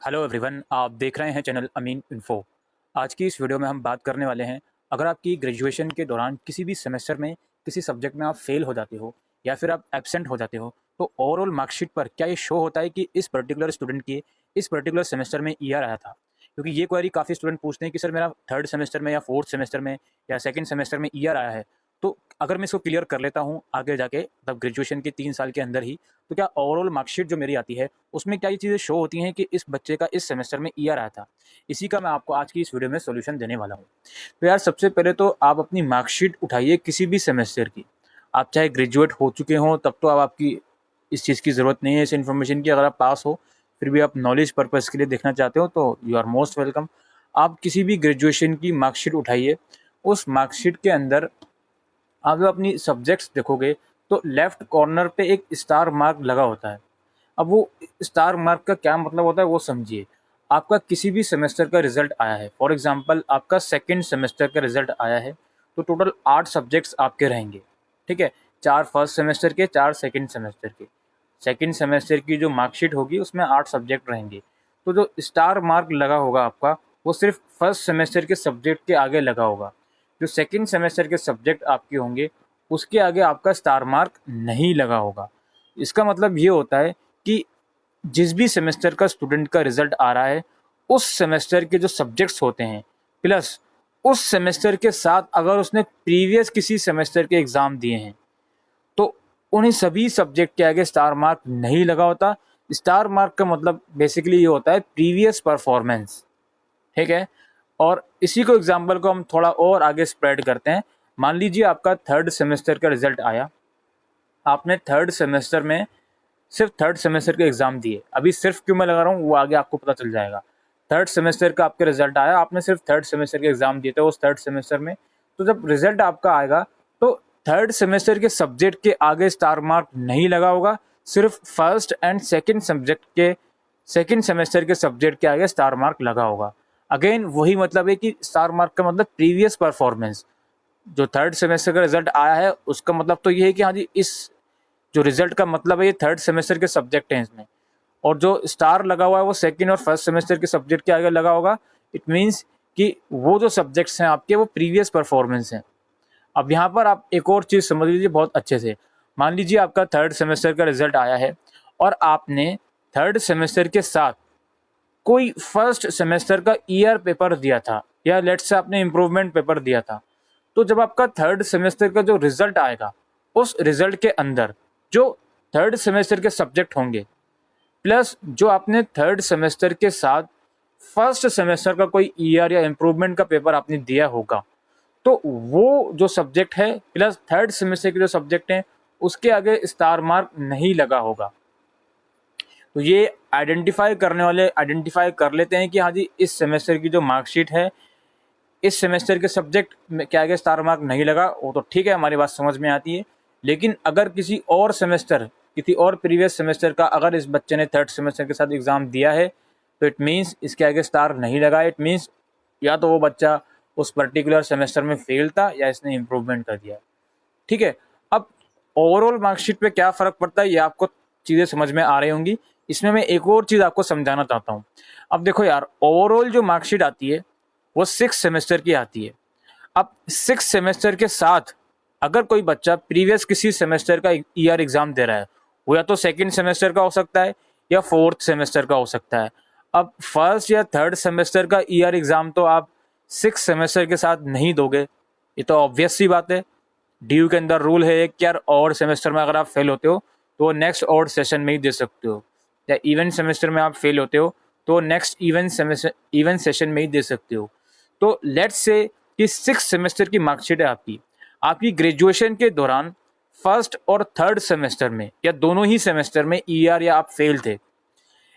Hello everyone, आप देख रहे हैं चैनल अमीन इन्फो। आज की इस वीडियो में हम बात करने वाले हैं, अगर आपकी ग्रेजुएशन के दौरान किसी भी सेमेस्टर में किसी सब्जेक्ट में आप फेल हो जाते हो या फिर आप एब्सेंट हो जाते हो, तो ओवरऑल मार्कशीट पर क्या ये शो होता है कि इस पर्टिकुलर स्टूडेंट की इस पर्टिकुलर सेमेस्टर में ईआर आया था। क्योंकि ये क्वेरी काफ़ी स्टूडेंट पूछते हैं कि सर मेरा थर्ड सेमेस्टर में या फोर्थ सेमेस्टर में या सेकेंड सेमेस्टर में ईआर आया है। तो अगर मैं इसको क्लियर कर लेता हूँ आगे जाके, मतलब ग्रेजुएशन के 3 साल के अंदर ही, तो क्या ओवरऑल मार्कशीट जो मेरी आती है उसमें क्या ये चीज़ें शो होती हैं कि इस बच्चे का इस सेमेस्टर में ईआर आया था। इसी का मैं आपको आज की इस वीडियो में सॉल्यूशन देने वाला हूँ। तो यार सबसे पहले तो आप अपनी मार्कशीट उठाइए किसी भी सेमेस्टर की। आप चाहे ग्रेजुएट हो चुके हों तब तो अब आपकी इस चीज़ की ज़रूरत नहीं है, इस इन्फॉर्मेशन की। अगर आप पास हो फिर भी आप नॉलेज पर्पज़ के लिए देखना चाहते हो तो यू आर मोस्ट वेलकम। आप किसी भी ग्रेजुएशन की मार्कशीट उठाइए। उस मार्कशीट के अंदर आप जब अपनी सब्जेक्ट्स देखोगे तो लेफ्ट कॉर्नर पे एक स्टार मार्क लगा होता है। अब वो स्टार मार्क का क्या मतलब होता है वो समझिए। आपका किसी भी सेमेस्टर का रिजल्ट आया है, फॉर एग्जांपल आपका सेकंड सेमेस्टर का रिजल्ट आया है, तो टोटल 8 सब्जेक्ट्स आपके रहेंगे। ठीक है, 4 फर्स्ट सेमेस्टर के, 4 सेकंड सेमेस्टर के। सेकंड सेमेस्टर की जो मार्कशीट होगी उसमें 8 सब्जेक्ट रहेंगे। तो जो स्टार मार्क लगा होगा आपका, वो सिर्फ फर्स्ट सेमेस्टर के सब्जेक्ट के आगे लगा होगा। जो सेकंड सेमेस्टर के सब्जेक्ट आपके होंगे उसके आगे आपका स्टार मार्क नहीं लगा होगा। इसका मतलब ये होता है कि जिस भी सेमेस्टर का स्टूडेंट का रिजल्ट आ रहा है, उस सेमेस्टर के जो सब्जेक्ट्स होते हैं, प्लस उस सेमेस्टर के साथ अगर उसने प्रीवियस किसी सेमेस्टर के एग्ज़ाम दिए हैं, तो उन्हीं सभी सब्जेक्ट के आगे स्टार मार्क नहीं लगा होता। स्टार मार्क का मतलब बेसिकली ये होता है प्रीवियस परफॉर्मेंस। ठीक है, और इसी को एग्जाम्पल को हम थोड़ा और आगे स्प्रेड करते हैं। मान लीजिए आपका थर्ड सेमेस्टर का रिजल्ट आया। आपने थर्ड सेमेस्टर में सिर्फ थर्ड सेमेस्टर के एग्ज़ाम दिए। अभी सिर्फ क्यों मैं लगा रहा हूँ वो आगे आपको पता चल जाएगा। थर्ड सेमेस्टर का आपके रिजल्ट आया, आपने सिर्फ थर्ड सेमेस्टर के एग्ज़ाम दिए थे उस थर्ड सेमेस्टर में। तो जब रिजल्ट आपका आएगा तो थर्ड सेमेस्टर के सब्जेक्ट के आगे स्टार मार्क नहीं लगा होगा, सिर्फ फर्स्ट एंड सेकेंड सब्जेक्ट के सेकेंड सेमेस्टर के सब्जेक्ट के आगे स्टार मार्क लगा होगा। अगेन वही मतलब है कि स्टार मार्क का मतलब प्रीवियस परफॉर्मेंस। जो थर्ड सेमेस्टर का रिजल्ट आया है उसका मतलब तो ये है कि हाँ जी, इस जो रिजल्ट का मतलब है ये थर्ड सेमेस्टर के सब्जेक्ट हैं इसमें। और जो स्टार लगा हुआ है वो सेकंड और फर्स्ट सेमेस्टर के सब्जेक्ट के आगे लगा होगा। इट मीन्स कि वो जो सब्जेक्ट्स हैं आपके वो प्रीवियस परफॉर्मेंस हैं। अब यहाँ पर आप एक और चीज़ समझ लीजिए बहुत अच्छे से। मान लीजिए आपका थर्ड सेमेस्टर का रिजल्ट आया है और आपने थर्ड सेमेस्टर के साथ कोई फर्स्ट सेमेस्टर का ईयर पेपर दिया था, या लेट्स से आपने इम्प्रूवमेंट पेपर दिया था। तो जब आपका थर्ड सेमेस्टर का जो रिजल्ट आएगा, उस रिजल्ट के अंदर जो थर्ड सेमेस्टर के सब्जेक्ट होंगे, प्लस जो आपने थर्ड सेमेस्टर के साथ फर्स्ट सेमेस्टर का कोई ईयर या इम्प्रूवमेंट का पेपर आपने दिया होगा, तो वो जो सब्जेक्ट है प्लस थर्ड सेमेस्टर के जो सब्जेक्ट हैं उसके आगे स्टार मार्क नहीं लगा होगा। तो ये आइडेंटिफाई करने वाले आइडेंटिफाई कर लेते हैं कि हाँ जी, इस सेमेस्टर की जो मार्कशीट है, इस सेमेस्टर के सब्जेक्ट में क्या आगे स्टार मार्क नहीं लगा, वो तो ठीक है, हमारी बात समझ में आती है। लेकिन अगर किसी और सेमेस्टर, किसी और प्रीवियस सेमेस्टर का अगर इस बच्चे ने थर्ड सेमेस्टर के साथ एग्ज़ाम दिया है, तो इट मीन्स इसके आगे स्टार नहीं लगा। इट मीन्स या तो वो बच्चा उस पर्टिकुलर सेमेस्टर में फेल था या इसने इम्प्रूवमेंट कर दिया। ठीक है, अब ओवरऑल मार्कशीट पे क्या फ़र्क पड़ता है ये आपको चीज़ें समझ में आ रही होंगी। इसमें मैं एक और चीज़ आपको समझाना चाहता हूँ। अब देखो यार, ओवरऑल जो मार्कशीट आती है वो 6 सेमेस्टर की आती है। अब 6 सेमेस्टर के साथ अगर कोई बच्चा प्रीवियस किसी सेमेस्टर का ईयर एग्ज़ाम दे रहा है, वो या तो सेकंड सेमेस्टर का हो सकता है या फोर्थ सेमेस्टर का हो सकता है। अब फर्स्ट या थर्ड सेमेस्टर का ईयर एग्ज़ाम तो आप 6 सेमेस्टर के साथ नहीं दोगे, ये तो ऑब्वियस सी बात है। ड्यू के अंदर रूल है कि यार और सेमेस्टर में अगर आप फेल होते हो तो वो नेक्स्ट और सेशन में ही दे सकते हो, या इवन सेमेस्टर में आप फेल होते हो तो नेक्स्ट इवन सेशन में ही दे सकते हो। तो लेट्स से कि 6 सेमेस्टर की मार्कशीट है आपकी, आपकी ग्रेजुएशन के दौरान फर्स्ट और थर्ड सेमेस्टर में या दोनों ही सेमेस्टर में ईआर या आप फेल थे,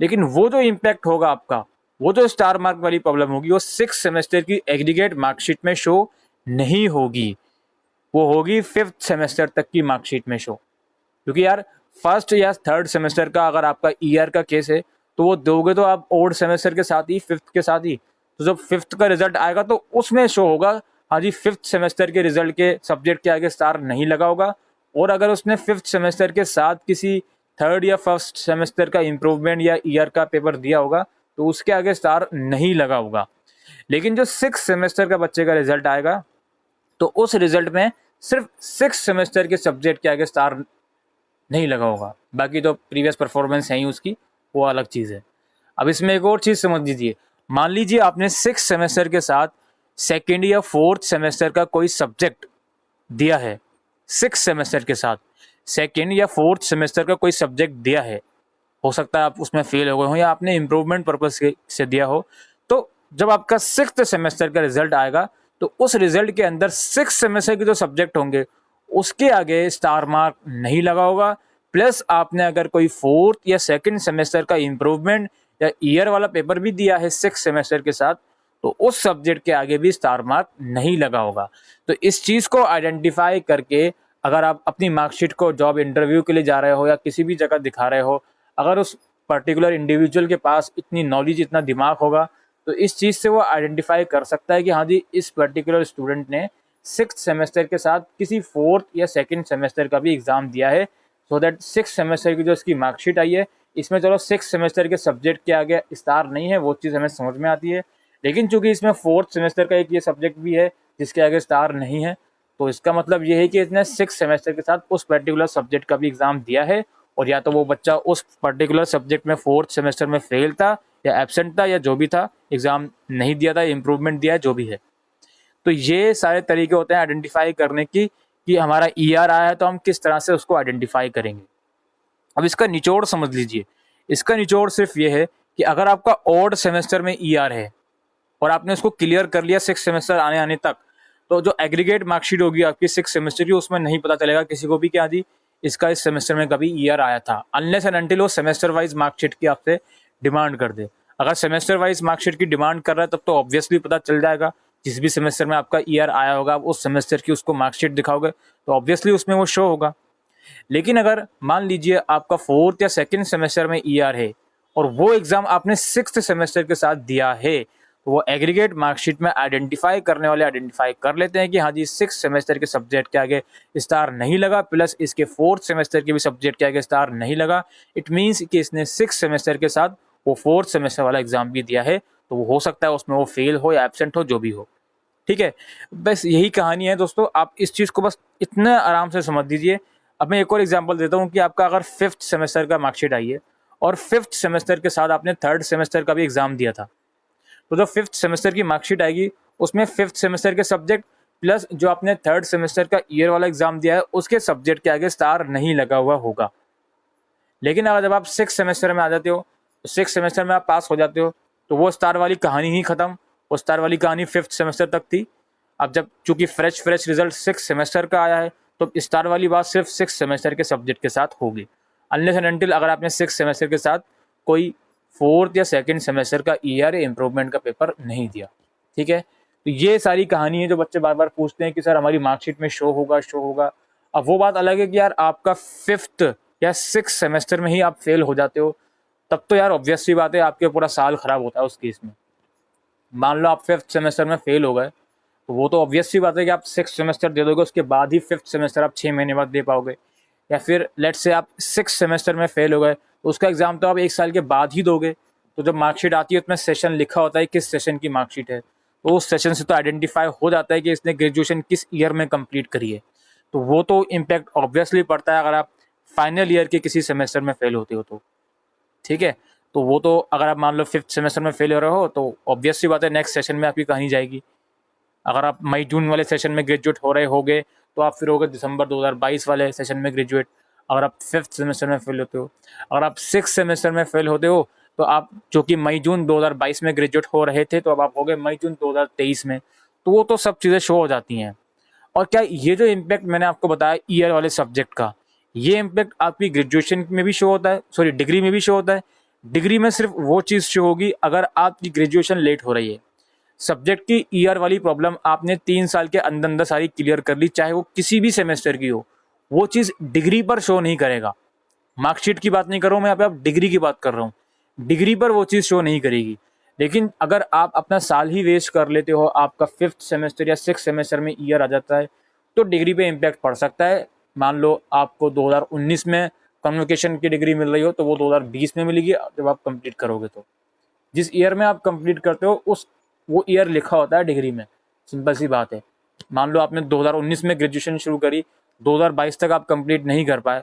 लेकिन वो जो इम्पैक्ट होगा आपका, वो जो स्टार मार्क वाली प्रॉब्लम होगी, वो 6 सेमेस्टर की एग्रीगेट मार्कशीट में शो नहीं होगी, वो होगी फिफ्थ सेमेस्टर तक की मार्कशीट में शो। क्योंकि यार फर्स्ट या थर्ड सेमेस्टर का अगर आपका ईयर का केस है तो वो दोगे तो आप ओल्ड सेमेस्टर के साथ ही, फिफ्थ के साथ ही। तो जब फिफ्थ का रिजल्ट आएगा तो उसमें शो होगा हाँ जी, फिफ्थ सेमेस्टर के रिजल्ट के सब्जेक्ट के आगे स्टार नहीं लगा होगा। और अगर उसने फिफ्थ सेमेस्टर के साथ किसी थर्ड या फर्स्ट सेमेस्टर का इम्प्रूवमेंट या ईयर का पेपर दिया होगा तो उसके आगे स्टार नहीं लगा होगा। लेकिन जो 6 सेमेस्टर का बच्चे का रिजल्ट आएगा तो उस रिजल्ट में सिर्फ 6 सेमेस्टर के सब्जेक्ट के आगे स्टार नहीं लगा होगा, बाकी तो प्रीवियस परफॉर्मेंस है ही उसकी, वो अलग चीज़ है। अब इसमें एक और चीज़ समझ लीजिए, मान लीजिए आपने 6 सेमेस्टर के साथ सेकेंड या फोर्थ सेमेस्टर का कोई सब्जेक्ट दिया है, 6 सेमेस्टर के साथ सेकेंड या फोर्थ सेमेस्टर का कोई सब्जेक्ट दिया है, हो सकता है आप उसमें फेल हो गए हो या आपने इम्प्रूवमेंट पर्पज से दिया हो। तो जब आपका 6th सेमेस्टर का रिजल्ट आएगा तो उस रिजल्ट के अंदर 6 सेमेस्टर के जो सब्जेक्ट होंगे उसके आगे स्टार मार्क नहीं लगा होगा। प्लस आपने अगर कोई फोर्थ या सेकंड सेमेस्टर का इम्प्रूवमेंट या ईयर वाला पेपर भी दिया है 6 सेमेस्टर के साथ, तो उस सब्जेक्ट के आगे भी स्टार मार्क नहीं लगा होगा। तो इस चीज़ को आइडेंटिफाई करके अगर आप अपनी मार्कशीट को जॉब इंटरव्यू के लिए जा रहे हो या किसी भी जगह दिखा रहे हो, अगर उस पर्टिकुलर इंडिविजुअल के पास इतनी नॉलेज, इतना दिमाग होगा, तो इस चीज़ से वो आइडेंटिफाई कर सकता है कि हाँ जी, इस पर्टिकुलर स्टूडेंट ने 6th सेमेस्टर के साथ किसी फोर्थ या सेकंड सेमेस्टर का भी एग्ज़ाम दिया है, सो दैट 6 सेमेस्टर की जो इसकी मार्कशीट आई है इसमें चलो 6 सेमेस्टर के सब्जेक्ट के आगे स्टार नहीं है, वो चीज़ हमें समझ में आती है। लेकिन चूंकि इसमें फोर्थ सेमेस्टर का एक ये सब्जेक्ट भी है जिसके आगे स्टार नहीं है, तो इसका मतलब ये है कि इसने 6 सेमेस्टर के साथ उस पर्टिकुलर सब्जेक्ट का भी एग्ज़ाम दिया है, और या तो वो बच्चा उस पर्टिकुलर सब्जेक्ट में फोर्थ सेमेस्टर में फेल था या एब्सेंट था या जो भी था, एग्ज़ाम नहीं दिया था, इम्प्रूवमेंट दिया है, जो भी है। तो ये सारे तरीके होते हैं आइडेंटिफाई करने की कि हमारा ईआर आया है तो हम किस तरह से उसको आइडेंटिफाई करेंगे। अब इसका निचोड़ समझ लीजिए, इसका निचोड़ सिर्फ ये है कि अगर आपका ऑड सेमेस्टर में ईआर है और आपने उसको क्लियर कर लिया 6 सेमेस्टर आने आने तक, तो जो एग्रीगेट मार्कशीट होगी आपकी 6 सेमेस्टर की, उसमें नहीं पता चलेगा किसी को भी कि हाँ जी इसका इस सेमेस्टर में कभी ईयर आया था, अनलेस एंड अनटिल वो सेमेस्टर वाइज मार्कशीट की आपसे डिमांड कर दे। अगर सेमेस्टर वाइज मार्कशीट की डिमांड कर रहा है तब तो ऑब्वियसली पता चल जाएगा, जिस भी सेमेस्टर में आपका ईयर आया होगा आप उस सेमेस्टर की उसको मार्कशीट दिखाओगे तो ऑब्वियसली उसमें वो शो होगा। लेकिन अगर मान लीजिए आपका फोर्थ या सेकंड सेमेस्टर में ईआर है और वो एग्जाम आपने 6th सेमेस्टर के साथ दिया है, तो वो एग्रीगेट मार्कशीट में आइडेंटिफाई करने वाले आइडेंटिफाई कर लेते हैं कि हाँ जी 6 सेमेस्टर के सब्जेक्ट के आगे स्टार नहीं लगा, प्लस इसके फोर्थ सेमेस्टर के भी सब्जेक्ट के आगे स्टार नहीं लगा। इट मीन्स कि इसने 6 सेमेस्टर के साथ वो फोर्थ सेमेस्टर वाला एग्जाम भी दिया है, तो वो हो सकता है उसमें वो फेल हो या एब्सेंट हो, जो भी हो। ठीक है, बस यही कहानी है दोस्तों, आप इस चीज़ को बस इतना आराम से समझ दीजिए। अब मैं एक और एग्जांपल देता हूँ कि आपका अगर 5th सेमेस्टर का मार्कशीट आई है और 5th सेमेस्टर के साथ आपने 3rd सेमेस्टर का भी एग्जाम दिया था, तो जो 5th सेमेस्टर की मार्कशीट आएगी उसमें 5th सेमेस्टर के सब्जेक्ट प्लस जो आपने 3rd सेमेस्टर का ईयर वाला एग्जाम दिया है उसके सब्जेक्ट के आगे स्टार नहीं लगा हुआ होगा। लेकिन अगर जब आप 6th सेमेस्टर में आ जाते हो, तो 6th सेमेस्टर में आप पास हो जाते हो, तो वो स्टार वाली कहानी ही खत्म। वो स्टार वाली कहानी 5th सेमेस्टर तक थी। अब जब चूंकि फ्रेश रिजल्ट 6th सेमेस्टर का आया है, तो स्टार वाली बात सिर्फ 6th सेमेस्टर के सब्जेक्ट के साथ होगी, अनलेस एंड अनटिल अगर आपने 6th सेमेस्टर के साथ कोई फोर्थ या सेकंड सेमेस्टर का ईआर इम्प्रूवमेंट का पेपर नहीं दिया। ठीक है, तो ये सारी कहानी है जो बच्चे बार बार पूछते हैं कि सर हमारी मार्कशीट में शो होगा। अब वो बात अलग है कि यार आपका 5th या 6th सेमेस्टर में ही आप फेल हो जाते हो, तब तो यार ऑब्वियस सी बात है आपके पूरा साल खराब होता है उस केस में। मान लो आप 5th सेमेस्टर में फेल हो गए, तो वो तो ऑब्वियस सी बात है कि आप 6th सेमेस्टर दे दोगे, उसके बाद ही 5th सेमेस्टर आप 6 महीने बाद दे पाओगे। या फिर लेट से आप 6th सेमेस्टर में फेल हो गए, तो उसका एग्जाम तो आप 1 साल के बाद ही दोगे। तो जब मार्कशीट आती है उसमें सेशन लिखा होता है किस सेशन की मार्कशीट है, तो उस सेशन से तो आइडेंटिफाई हो जाता है कि इसने ग्रेजुएशन किस ईयर में कंप्लीट करी है। तो वो तो इम्पैक्ट ऑब्वियसली पड़ता है अगर आप फाइनल ईयर के किसी सेमेस्टर में फेल होते हो तो। ठीक है, तो वो तो अगर आप मान लो 5th सेमेस्टर में फेल हो रहे हो तो ऑब्वियस सी बात है नेक्स्ट सेशन में आपकी कहानी जाएगी। अगर आप मई जून वाले सेशन में ग्रेजुएट हो रहे होगे तो आप फिर होगे दिसंबर 2022 वाले सेशन में ग्रेजुएट। अगर आप 5th सेमेस्टर में फेल होते हो, अगर आप 6th सेमेस्टर में फेल होते हो, तो आप जो कि मई जून 2022 में ग्रेजुएट हो रहे थे, तो अब आप हो गए मई जून 2023 में। तो वो तो सब चीज़ें शो हो जाती हैं। और क्या ये जो इम्पैक्ट मैंने आपको बताया ईयर वाले सब्जेक्ट का, ये इम्पैक्ट आपकी ग्रेजुएशन में भी शो होता है, सॉरी डिग्री में भी शो होता है। डिग्री में सिर्फ वो चीज़ शो होगी अगर आपकी ग्रेजुएशन लेट हो रही है। सब्जेक्ट की ईयर वाली प्रॉब्लम आपने 3 साल के अंदर अंदर सारी क्लियर कर ली, चाहे वो किसी भी सेमेस्टर की हो, वो चीज़ डिग्री पर शो नहीं करेगा। मार्कशीट की बात नहीं कर रहा हूँ मैं, यहाँ पे आप डिग्री की बात कर रहा हूँ। डिग्री पर वो चीज़ शो नहीं करेगी। लेकिन अगर आप अपना साल ही वेस्ट कर लेते हो, आपका 5th सेमेस्टर या 6th सेमेस्टर में ईयर आ जाता है, तो डिग्री पे इम्पैक्ट पड़ सकता है। मान लो आपको 2019 में कन्वोकेशन की डिग्री मिल रही हो, तो वो 2020 में मिलेगी जब आप कंप्लीट करोगे। तो जिस ईयर में आप कंप्लीट करते हो उस वो ईयर लिखा होता है डिग्री में। सिंपल सी बात है। मान लो आपने 2019 में ग्रेजुएशन शुरू करी, 2022 तक आप कंप्लीट नहीं कर पाए,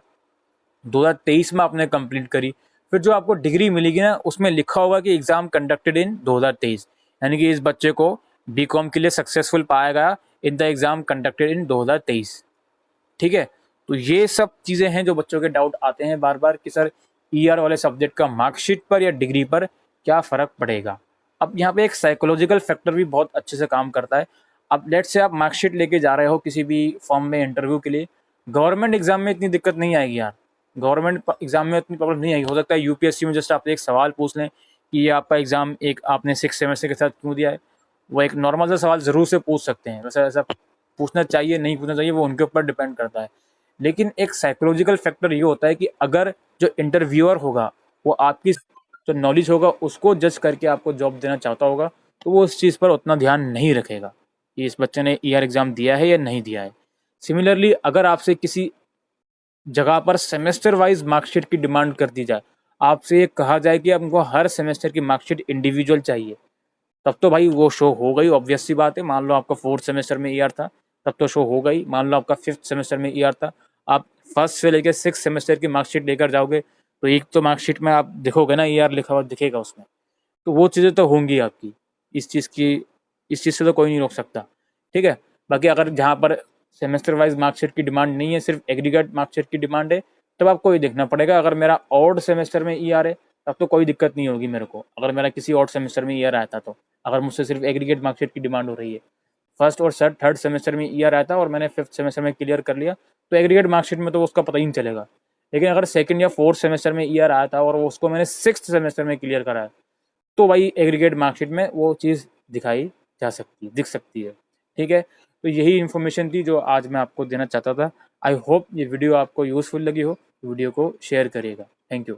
2023 में आपने कंप्लीट करी, फिर जो आपको डिग्री मिलेगी ना उसमें लिखा होगा कि एग्ज़ाम कंडक्टेड इन 2023, यानी कि इस बच्चे को बीकॉम के लिए सक्सेसफुल पाया गया in the exam conducted in 2023। ठीक है, तो ये सब चीज़ें हैं जो बच्चों के डाउट आते हैं बार बार कि सर ईआर वाले सब्जेक्ट का मार्कशीट पर या डिग्री पर क्या फ़र्क पड़ेगा। अब यहाँ पे एक साइकोलॉजिकल फैक्टर भी बहुत अच्छे से काम करता है। अब लेट से आप मार्कशीट लेके जा रहे हो किसी भी फॉर्म में इंटरव्यू के लिए, गवर्नमेंट एग्जाम में इतनी दिक्कत नहीं आएगी यार, गवर्नमेंट एग्जाम में इतनी प्रॉब्लम नहीं आएगी। हो सकता है यूपीएससी में जस्ट आप एक सवाल पूछ लें कि ये आपका एग्जाम एक आपने 6 सेमेस्टर के साथ क्यों दिया है, वो एक नॉर्मल सा सवाल ज़रूर से पूछ सकते हैं। वैसे ऐसा पूछना चाहिए नहीं पूछना चाहिए वो उनके ऊपर डिपेंड करता है। लेकिन एक साइकोलॉजिकल फैक्टर ये होता है कि अगर जो इंटरव्यूअर होगा वो आपकी जो नॉलेज होगा उसको जज करके आपको जॉब देना चाहता होगा, तो वो उस चीज़ पर उतना ध्यान नहीं रखेगा कि इस बच्चे ने ईआर एग्ज़ाम दिया है या नहीं दिया है। सिमिलरली अगर आपसे किसी जगह पर सेमेस्टर वाइज मार्कशीट की डिमांड कर दी जाए, आपसे ये कहा जाए कि आपको हर सेमेस्टर की मार्कशीट इंडिविजुअल चाहिए, तब तो भाई वो शो हो गई, ऑब्वियस सी बात है। मान लो आपका 4th सेमेस्टर में ईआर था, तब तो शो हो गई। मान लो आपका 5th सेमेस्टर में ईआर था, आप 1st से लेकर 6th सेमेस्टर की मार्कशीट लेकर जाओगे, तो एक तो मार्कशीट में आप देखोगे ना ईआर लिखा हुआ दिखेगा उसमें, तो वो चीज़ें तो होंगी आपकी। इस चीज़ से तो कोई नहीं रोक सकता। ठीक है, बाकी अगर जहाँ पर सेमेस्टर वाइज मार्कशीट की डिमांड नहीं है, सिर्फ एग्रीगेट मार्कशीट की डिमांड है, तब आपको ये देखना पड़ेगा। अगर मेरा ऑड सेमेस्टर में ईआर है तब तो कोई दिक्कत नहीं होगी मेरे को। अगर मेरा किसी और सेमेस्टर में ईआर आया था, तो अगर मुझसे सिर्फ एग्रीगेट मार्कशीट की डिमांड हो रही है, फर्स्ट और थर्ड सेमेस्टर में ईआर आया था और मैंने 5th सेमेस्टर में क्लियर कर लिया, तो एग्रीगेट मार्कशीट में तो उसका पता ही नहीं चलेगा। लेकिन अगर 2nd या 4th सेमेस्टर में ईआर आया था और उसको मैंने 6th सेमेस्टर में क्लियर करा है, तो भाई एग्रीगेट मार्कशीट में वो चीज़ दिखाई जा सकती है, दिख सकती है। ठीक है, तो यही इन्फॉर्मेशन थी जो आज मैं आपको देना चाहता था। आई होप ये वीडियो आपको यूज़फुल लगी हो, वीडियो को शेयर करिएगा। Thank you.